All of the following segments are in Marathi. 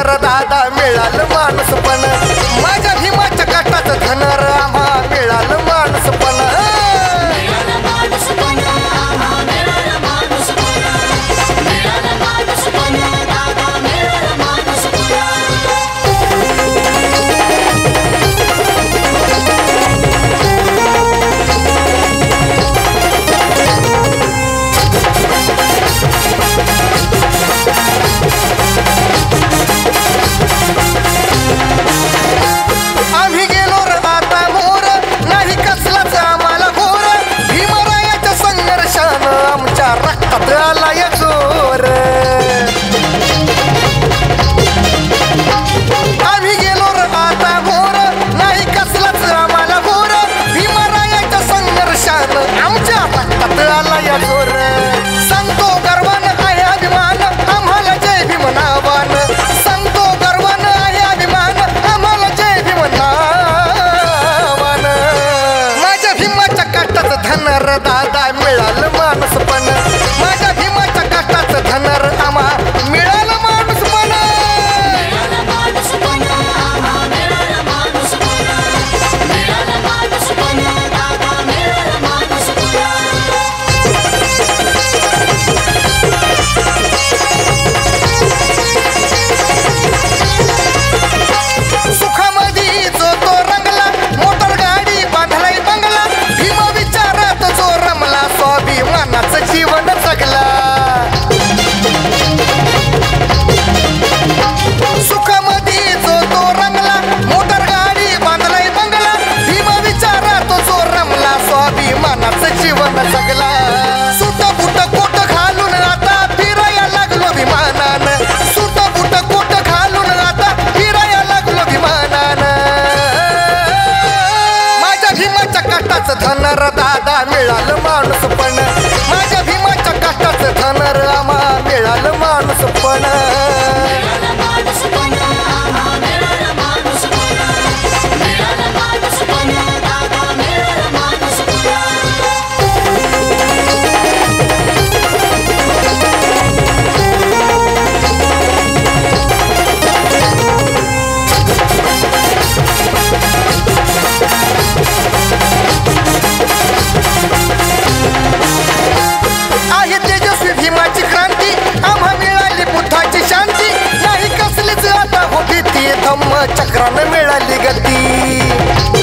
धनर दादा मिळालं माणूसपण माझ्या भीमाच्या कष्टाचं धनर आम्हा मिळालं माणूसपण संतो गर्वन आहे अभिमान आम्हाला जय भीम नावान संतो गर्वन आहे अभिमान आम्हाला जय भीम नावान माझ्या भीमाच्या कष्टाचं धनर दादा मिळालं माणूसपण माझ्या भीमाच्या कष्टाचं धनर आम्हा मिळालं माणूसपण जीवन जगला सुखामध्ये जो तो रमला मोटर गाडी बांधलाय बंगला भीम विचारा तो जो रमला स्वाभिमानाचं जीवन जगला सुट बुट कोट घालून आता फिरायला लागलो विमानानं सुट बुट कोट घालून आता फिरायला लागलो विमानानं माझ्या भीमाच्या कष्टाचं धनर दादा मिळालं माणूसपण माझ्या भीमाच्या कष्टाचं धनर आम्हा मिळालं माणूसपण चक्रानं मिळाली गती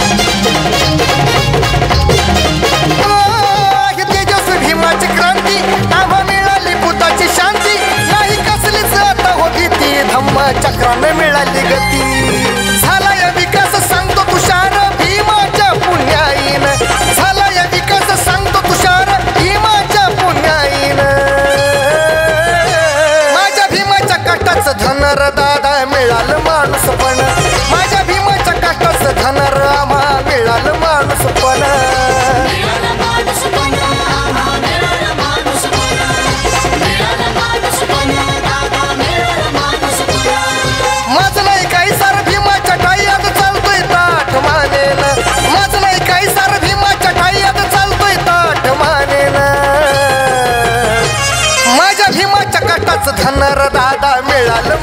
तेजस्वी भीमाची क्रांती आम्हा मिळाली बुद्धाची शांती नाही कसलीच आता होती ती धम्म चक्रानं मिळाली गती झालाय विकास सांगतो तुषार भीमाच्या पुण्याईन झालाय विकास सांगतो तुषार भीमाच्या पुण्याईन माझ्या भीमाच्या कष्टाचं धनर दादा मिळालं माणूसपण माझ्या भीमाच्या कष्टाचं धनर आम्हा मिळालं माणूसपण माझं नाही काही सार भीमाच्या टाईयात चालतोय ताठ मानेन माझं नाही काही सार भीमाच्या टाईयात चालतोय ताठ मानेन माझ्या भीमाच्या कष्टाचं धनर दादा मिळालं